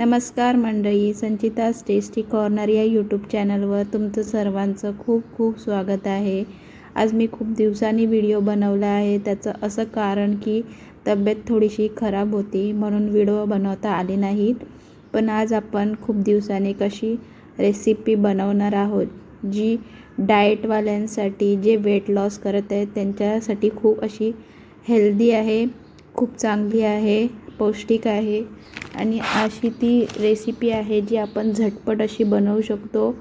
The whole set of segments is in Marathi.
नमस्कार मंडळी, संचिता's टेस्टी कॉर्नर या यूट्यूब चॅनलवर तुमचं सर्वांचं खूप खूप स्वागत आहे। आज मी खूप दिवसांनी व्हिडिओ बनवला आहे। त्याचं असं कारण की तब्येत थोडीशी खराब होती म्हणून व्हिडिओ बनवता आली नाहीत। पण आज आपण खूप दिवसांनी कशी रेसिपी बनवणार आहोत जी डाएटवाल्यांसाठी, जे वेट लॉस करत आहेत त्यांच्यासाठी खूप अशी हेल्दी आहे, खूप चांगली आहे, पौष्टिक आहे आणि अशी ती रेसिपी आहे जी आपण झटपट अशी बनवू शकतो।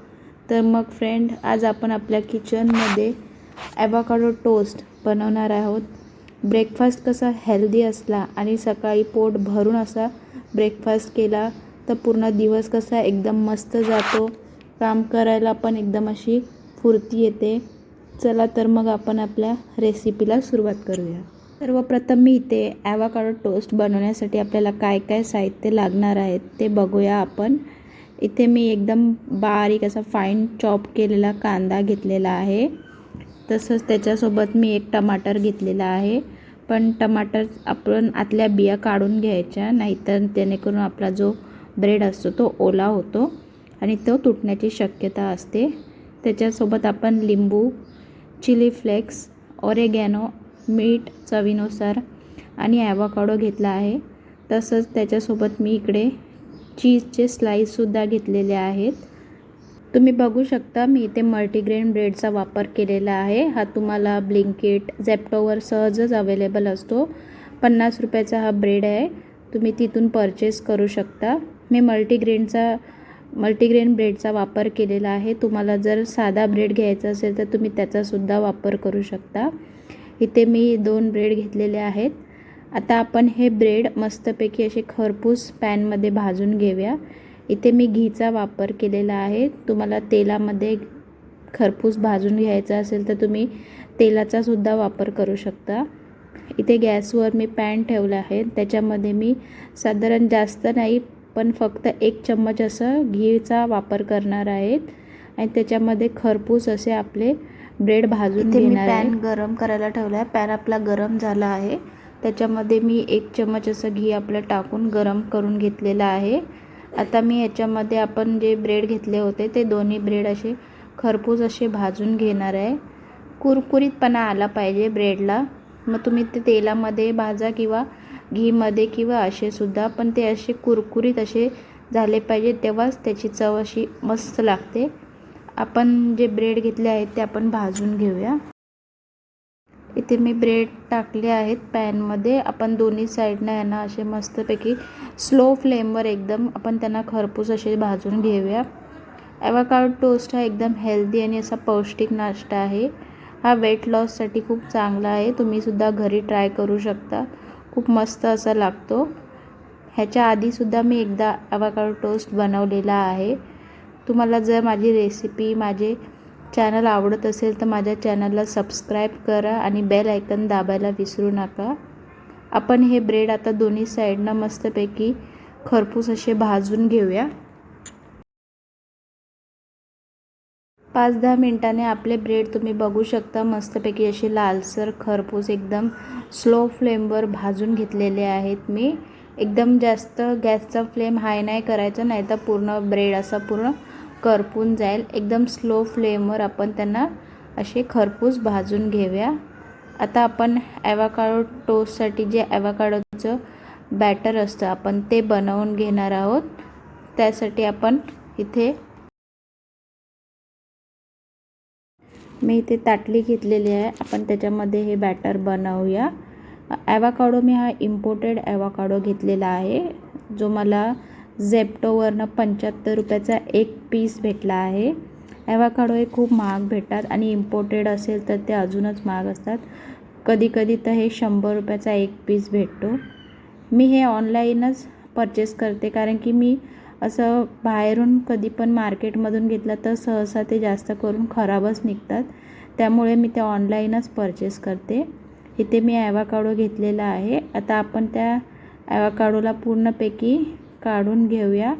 तर मग फ्रेंड, आज आपण आपल्या किचनमध्ये ॲवोकाडो टोस्ट बनवणार आहोत। ब्रेकफास्ट कसा हेल्दी असला आणि सकाळी पोट भरून असा ब्रेकफास्ट केला तर पूर्ण दिवस कसा एकदम मस्त जातो, काम करायला पण एकदम अशी फुर्ती येते। चला तर मग आपण आपल्या रेसिपीला सुरुवात करूया। सर्वप्रथम मी इथे ॲवोकाडो टोस्ट बनवण्यासाठी आपल्याला काय काय साहित्य लागणार आहेत ते बघूया आपण। इथे मी एकदम बारीक असा फाईन चॉप केलेला कांदा घेतलेला आहे। तसंच त्याच्यासोबत मी एक टमाटर घेतलेला आहे। पण टमाटर आपण आतल्या बिया काढून घ्यायच्या, नाहीतर जेणेकरून आपला जो ब्रेड असतो तो ओला होतो आणि तो तुटण्याची शक्यता असते। त्याच्यासोबत आपण लिंबू, चिली फ्लेक्स, ऑरेगॅनो, मीठ चवीनुसार आणि ॲवोकाडो घेतला आहे। तसंच त्याच्यासोबत मी इकडे चीजचे स्लाइससुद्धा घेतलेले आहेत। तुम्ही बघू शकता मी इथे मल्टीग्रेन ब्रेडचा वापर केलेला आहे। हा तुम्हाला ब्लिंकिट, झेप्टोवर सहजच अवेलेबल असतो। 50 रुपयाचा हा ब्रेड आहे, तुम्ही तिथून परचेस करू शकता। मी मल्टीग्रेन ब्रेडचा वापर केलेला आहे। तुम्हाला जर साधा ब्रेड घ्यायचा असेल तर तुम्ही त्याचासुद्धा वापर करू शकता। इथे मी 2 ब्रेड घेतलेले आहेत। आता आपण हे ब्रेड मस्तपैकी असे खरपूस पॅनमध्ये भाजून घेऊया। इथे मी घीचा वापर केलेला आहे। तुम्हाला तेलामध्ये खरपूस भाजून घ्यायचा असेल तर तुम्ही तेलाचा सुद्धा वापर करू शकता। इथे गॅसवर मी पॅन ठेवला आहे, त्याच्यामध्ये मी साधारण जास्त नाही पण फक्त 1 चम्मच असं घीचा वापर करणार आहेत आणि त्याच्यामध्ये खरपूस असे आपले ब्रेड भाजून घेणार आहे। पॅन गरम करायला ठेवला आहे, पॅन आपला गरम झाला आहे। त्याच्यामध्ये मी 1 चम्मच असं घी आपलं टाकून गरम करून घेतलेलं आहे। आता मी याच्यामध्ये आपण जे ब्रेड घेतले होते ते दोन्ही ब्रेड असे खरपूस असे भाजून घेणार आहे। कुरकुरीतपणा आला पाहिजे ब्रेडला, मग तुम्ही ते तेलामध्ये भाजा किंवा घीमध्ये किंवा असे सुद्धा, पण ते असे कुरकुरीत असे झाले पाहिजे, तेव्हाच त्याची चव अशी मस्त लागते। आपण जे ब्रेड घेतले आहेत ते आपण भाजून घेऊया। इथे मी ब्रेड टाकले आहेत पॅनमध्ये। आपण दोन्ही साईडनं यांना असे मस्तपैकी स्लो फ्लेमवर एकदम आपण त्यांना खरपूस असे भाजून घेऊया। ॲवोकाडो टोस्ट हा एकदम हेल्दी आणि असा पौष्टिक नाश्ता आहे। हा वेट लॉससाठी खूप चांगला आहे, तुम्हीसुद्धा घरी ट्राय करू शकता, खूप मस्त असा लागतो। ह्याच्या आधीसुद्धा मी एकदा ॲवोकाडो टोस्ट बनवलेला आहे। तुम्हाला जर माझी रेसिपी, माझे चॅनल आवडत असेल तर माझ्या चॅनलला सबस्क्राईब करा आणि बेल आयकन दाबायला विसरू नका। आपण हे ब्रेड आता दोन्ही साईडनं मस्तपैकी खरपूस असे भाजून घेऊया। 5-10 मिनिटांनी आपले ब्रेड तुम्ही बघू शकता मस्तपैकी असे लालसर खरपूस एकदम स्लो फ्लेमवर भाजून घेतलेले आहेत मी। एकदम जास्त गॅसचा फ्लेम हाय नाही करायचा, नाही तर पूर्ण ब्रेड असा पूर्ण करपून जाईल। एकदम स्लो फ्लेमवर आपण त्यांना असे खरपूस भाजून घेऊया। आता आपण ॲवोकाडो टोस्टसाठी जे ॲवोकाडोचं बॅटर असतं आपण ते बनवून घेणार आहोत। त्यासाठी आपण इथे मी इथे ताटली घेतलेली आहे, आपण त्याच्यामध्ये हे बॅटर बनवूया। ॲवोकाडो मी हा इम्पोर्टेड ॲवोकाडो घेतलेला आहे, जो मला झेप्टोवरनं 75 रुपयाचा 1 पीस भेटला आहे। ॲवोकाडो हे खूप महाग भेटतात आणि इम्पोर्टेड असेल तर ते अजूनच महाग असतात। कधी कधी तर हे 100 रुपयाचा 1 पीस भेटतो। मी हे ऑनलाईनच परचेस करते, कारण की मी असं बाहेरून कधी पण मार्केटमधून घेतलं तर सहसा ते जास्त करून खराबच निघतात, त्यामुळे मी ते ऑनलाईनच परचेस करते। इथे मी ॲवोकाडो घेतलेला आहे। आता आपण त्या ॲवोकाडोला पूर्णपैकी काढून घेऊया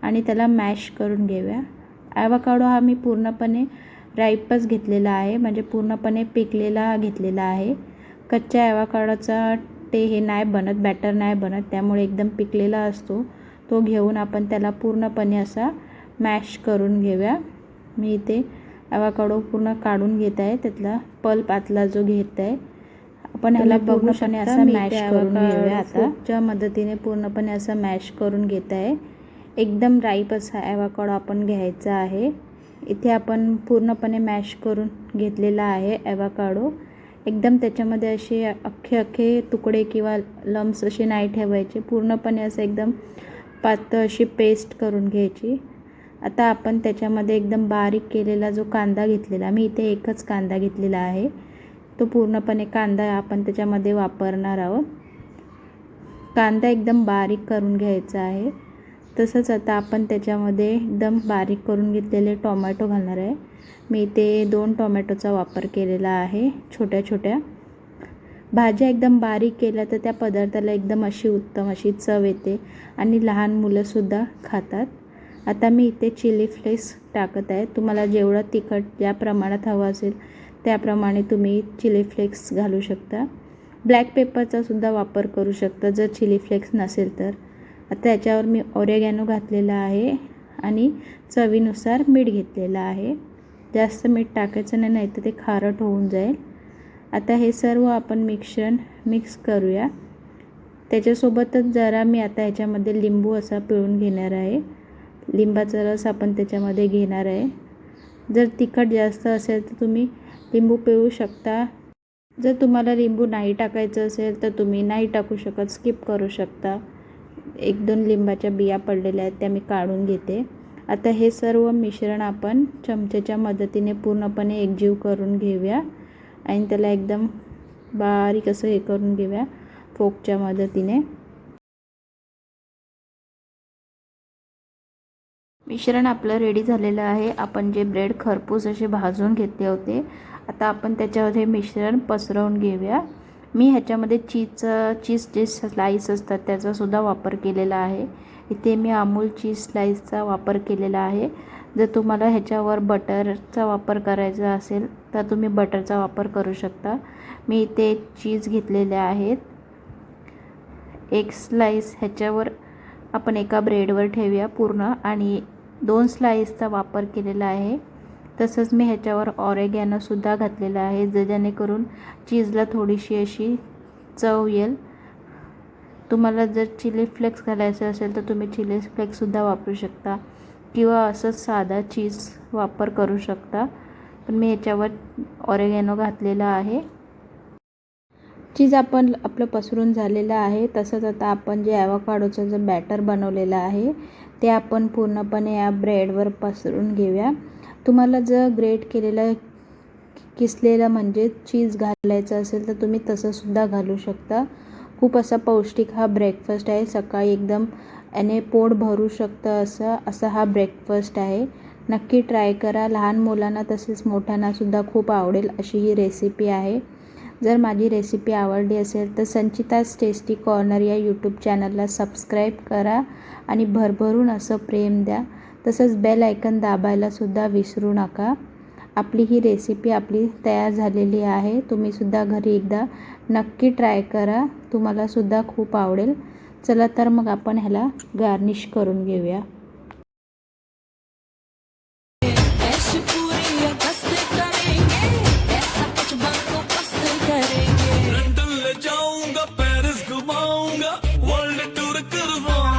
आणि त्याला मॅश करून घेऊया। ॲवोकाडो हा मी पूर्णपणे राईपच घेतलेला आहे, म्हणजे पूर्णपणे पिकलेला घेतलेला आहे। कच्च्या ॲवोकाडोचा हे नाही बनत, बॅटर नाही बनत, त्यामुळे एकदम पिकलेला असतो तो घेऊन आपण त्याला पूर्णपणे असा मॅश करून घेऊया। मी इथे ॲवोकाडो पूर्ण काढून घेत आहे, त्यातला पल्प आतला जो घेत आहे आपण ह्याला पूर्णपणे असा मॅश करून घेऊया। आता च्या मदतीने पूर्णपणे असा मॅश करून घेत आहे। एकदम राईप असा ॲवोकाडो आपण घ्यायचा आहे। इथे आपण पूर्णपणे मॅश करून घेतलेला आहे ॲवोकाडो। एकदम त्याच्यामध्ये असे अख्खे तुकडे किंवा लम्स असे नाही ठेवायचे, पूर्णपणे असं एकदम पातळ अशी पेस्ट करून घ्यायची। आता आपण त्याच्यामध्ये एकदम बारीक केलेला जो कांदा घेतलेला, मी इथे एकच कांदा घेतलेला आहे, तो पूर्णपणे कांदा आपण त्याच्यामध्ये वापरणार आहोत। कांदा एकदम बारीक करून घ्यायचा आहे। तसंच आता आपण त्याच्यामध्ये एकदम बारीक करून घेतलेले टोमॅटो घालणार आहे। मी इथे 2 टोमॅटोचा वापर केलेला आहे, छोट्या छोट्या। भाज्या एकदम बारीक केल्या तर त्या पदार्थाला एकदम अशी उत्तम अशी चव येते आणि लहान मुलंसुद्धा खातात। आता मी इथे चिली फ्लेक्स टाकत आहे। तुम्हाला जेवढं तिखट ज्या प्रमाणात हवं असेल त्याप्रमाणे तुम्ही चिली फ्लेक्स घालू शकता। ब्लॅक पेपरचा सुद्धा वापर करू शकता जर चिली फ्लेक्स नसेल तर। आता याच्यावर मी ऑरेगॅनो घातलेला आहे आणि चवीनुसार मीठ घेतलेलं आहे। जास्त मीठ टाकायचं नाही, तर ते खारट होऊन जाईल। आता हे सर्व आपण मिश्रण मिक्स करूया। त्याच्यासोबतच जरा मी आता ह्याच्यामध्ये लिंबू असा पिळून घेणार आहे। लिंबाचा रस आपण त्याच्यामध्ये घेणार आहे। जर तिखट जास्त असेल तर तुम्ही लिंबू पिळू शकता। जर तुम्हाला लिंबू नाही टाकायचं असेल तर तुम्ही नाही टाकू शकत, स्किप करू शकता। 1-2 लिंबाच्या बिया पडलेल्या आहेत त्या मी काढून घेते। आता हे सर्व मिश्रण आपण चमच्याच्या मदतीने पूर्णपणे एकजीव करून घेऊया आणि त्याला एकदम बारीक असं हे करून घेऊया फोकच्या मदतीने। मिश्रण आपलं रेडी झालेलं आहे। आपण जे ब्रेड खरपूस असे भाजून घेतले होते, आता आपण त्याच्यामध्ये मिश्रण पसरवून घेऊया। मी ह्याच्यामध्ये चीज जे स्लाइस असतात त्याचा सुद्धा वापर केलेला आहे। इथे मी अमूल चीज स्लाइसचा वापर केलेला आहे। जर तुम्हाला ह्याच्यावर बटरचा वापर करायचा असेल तर तुम्ही बटरचा वापर करू शकता। मी इथे चीज घेतलेले आहेत। एक स्लाइस ह्याच्यावर आपण एका ब्रेडवर ठेवूया पूर्ण आणि 2 स्लाइसचा वापर केलेला आहे। तसंच मी ह्याच्यावर ऑरेगॅनो सुद्धा घातलेला आहे, जेणेकरून चीजला थोडीशी अशी चव येईल। तुम्हाला जर चिली फ्लेक्स घालायचं असेल तर तुम्ही चिली फ्लेक्ससुद्धा वापरू शकता किंवा असंच साधा चीज वापर करू शकता, पण मी ह्याच्यावर ऑरेगॅनो घातलेला आहे। चीज आपलं पसरून झालेलं आहे। तसंच आता आपण जे ॲवोकाडोचं जे बॅटर बनवलेलं आहे ते आपण पूर्णपणे या ब्रेडवर पसरून घेऊया। तुम्हाला जर ग्रेट केलेलं किसलेलं म्हणजे चीज घालायचं असेल तर तुम्ही तसंसुद्धा घालू शकता। खूप असा पौष्टिक हा ब्रेकफास्ट आहे। सकाळी एकदम याने पोट भरू शकतं असा हा ब्रेकफास्ट आहे। नक्की ट्राय करा। लहान मुलांना तसेच मोठ्यांनासुद्धा खूप आवडेल अशी ही रेसिपी आहे। जर माझी रेसिपी आवडली असेल तर संचिताज टेस्टी कॉर्नर या यूट्यूब चॅनलला सबस्क्राईब करा आणि भरभरून असं प्रेम द्या। तसंच बेल आयकन दाबायलासुद्धा विसरू नका। आपली ही रेसिपी तयार झालेली आहे। तुम्हीसुद्धा घरी एकदा नक्की ट्राय करा, तुम्हालासुद्धा खूप आवडेल। चला तर मग आपण ह्याला गार्निश करून घेऊया। लंदन ले जाऊंगा, पेरिस घुमाऊंगा, वर्ल्ड टूर करवाऊंगा।